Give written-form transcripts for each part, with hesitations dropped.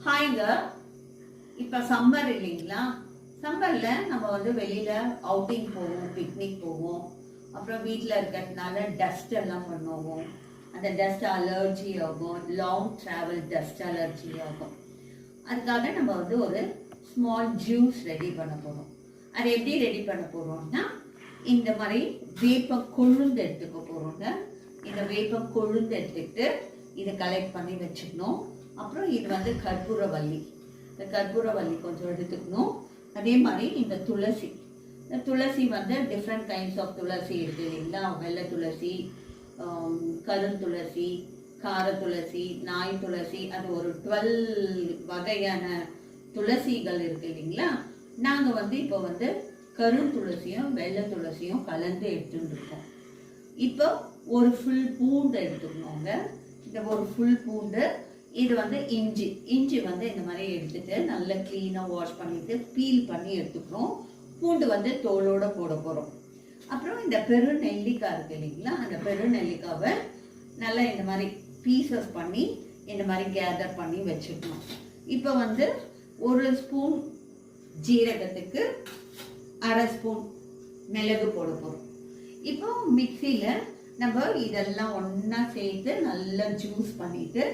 ஹாய்ங்க. இப்போ சம்மர் இல்லைங்களா? சம்மரில் நம்ம வந்து வெளியில் அவுட்டிங் போவோம், பிக்னிக் போவோம். அப்புறம் வீட்டில் இருக்கிறதுனால டஸ்ட் எல்லாம் பண்ணுவோம். அந்த டஸ்ட் அலர்ஜி ஆகும், லாங் ட்ராவல் டஸ்ட் அலர்ஜி ஆகும். அதுக்காக நம்ம வந்து ஒரு ஸ்மால் ஜூஸ் ரெடி பண்ண போகிறோம். அது எப்படி ரெடி பண்ண போகிறோம்னா, இந்த மாதிரி வேப்ப கொழுந்து எடுத்துக்க போகிறோங்க. இந்த வேப்ப கொழுந்து எடுத்துக்கிட்டு இதை கலெக்ட் பண்ணி வச்சுக்கணும். அப்புறம் இது வந்து கற்பூரவல்லி. இந்த கற்பூரவல்லி கொஞ்சம் எடுத்துக்கணும். அதே மாதிரி இந்த துளசி. இந்த துளசி வந்து டிஃப்ரெண்ட் கைண்ட்ஸ் ஆஃப் துளசி இருக்குது இல்லைங்களா? வெள்ளை துளசி, கருந்துளசி, கார துளசி, நாய் துளசி, அது ஒரு 12 வகையான துளசிகள் இருக்கு இல்லைங்களா? நாங்கள் வந்து இப்போ வந்து கருந்துளசியும் வெள்ளை துளசியும் கலந்து எடுத்துட்டு இருக்கோம். இப்போ ஒரு ஃபுல் பூண்டு எடுத்துக்கணுங்க. இந்த ஒரு ஃபுல் பூண்டு, இது வந்து இஞ்சி வந்து இந்த மாதிரி எடுத்துட்டு நல்லா கிளீனாக வாஷ் பண்ணிட்டு பீல் பண்ணி எடுத்துக்கிறோம். பூண்டு வந்து தோலோட போட போகிறோம். அப்புறம் இந்த பெரு நெல்லிக்காய் இருக்கு இல்லைங்களா? அந்த பெரு நெல்லிக்காவை நல்லா இந்த மாதிரி பீசஸ் பண்ணி இந்த மாதிரி கேதர் பண்ணி வச்சுக்கணும். இப்போ வந்து ஒரு ஸ்பூன் ஜீரகத்துக்கு அரை ஸ்பூன் மிளகு போட போகிறோம். இப்போ மிக்சியில் நம்ம இதெல்லாம் ஒன்றா சேர்த்து நல்லா ஜூஸ் பண்ணிட்டு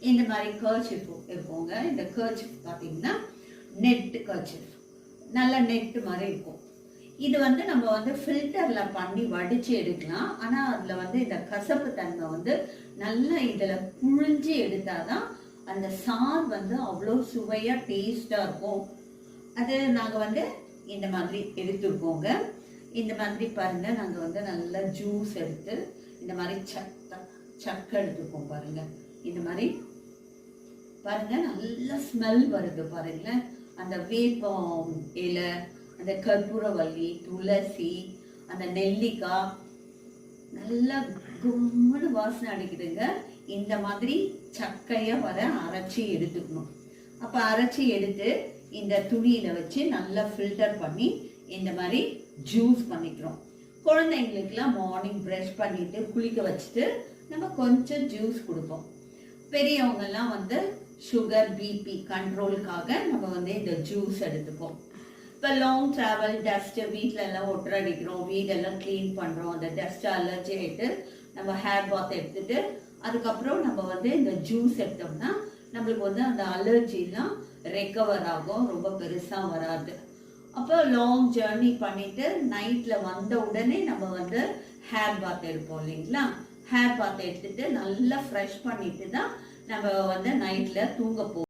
இந்த மாதிரி கர்ச்சிஃப் இருப்போங்க. இந்த கர்ச்சிஃப் பார்த்தீங்கன்னா நெட்டு கர்ச்சிஃப், நல்லா நெட்டு மாதிரி இருக்கும். இது வந்து நம்ம வந்து ஃபில்டரில் பண்ணி வடித்து எடுக்கலாம். ஆனால் அதில் வந்து இந்த கசப்பு தன்மை வந்து நல்லா இதில் புழிஞ்சு எடுத்தாதான் அந்த சார் வந்து அவ்வளோ சுவையாக டேஸ்டாக இருக்கும். அது நாங்கள் வந்து இந்த மாதிரி எடுத்துருக்கோங்க. இந்த மாதிரி பாருங்கள், நாங்கள் வந்து நல்லா ஜூஸ் எடுத்து இந்த மாதிரி சக்கை எடுத்துருக்கோம் பாருங்கள். இந்த மாதிரி பாருங்க, நல்ல ஸ்மெல் வருது பாருங்களேன். அந்த வேப்பம் இலை, அந்த கற்பூரவல்லி, துளசி, அந்த நெல்லிக்காய் நல்லா கும்முன்னு வாசனை அடிக்குதுங்க. இந்த மாதிரி சக்கையை வர அரைச்சி எடுத்துக்கணும். அப்போ அரைச்சி எடுத்து இந்த துணியில வச்சு நல்லா ஃபில்டர் பண்ணி இந்த மாதிரி ஜூஸ் பண்ணிக்கிறோம். குழந்தைங்களுக்குலாம் மார்னிங் ப்ரஷ் பண்ணிட்டு குளிக்க வச்சுட்டு நம்ம கொஞ்சம் ஜூஸ் கொடுப்போம். பெரியவங்கெல்லாம் வந்து சுகர், பிபி கண்ட்ரோலுக்காக நம்ம வந்து இந்த ஜூஸ் எடுத்துப்போம். இப்போ லாங் ட்ராவல் டஸ்ட்டு, வீட்டில எல்லாம் ஒட்டுற அடிக்கிறோம், வீடெல்லாம் க்ளீன் பண்ணுறோம். அந்த டஸ்ட் அலர்ஜி ஆகிட்டு நம்ம ஹேர் பாத் எடுத்துட்டு அதுக்கப்புறம் நம்ம வந்து இந்த ஜூஸ் எடுத்தோம்னா நம்மளுக்கு வந்து அந்த அலர்ஜிலாம் ரெக்கவர் ஆகும், ரொம்ப பெருசாக வராது. அப்போ லாங் ஜேர்னி பண்ணிட்டு நைட்டில் வந்த உடனே நம்ம வந்து ஹேர் பாத் எடுப்போம் இல்லைங்களா? ஹேர் பாத் எடுத்துட்டு நல்லா ஃப்ரெஷ் பண்ணிட்டு தான் நம்ம வந்து நைட்டில் தூங்க போவோம்.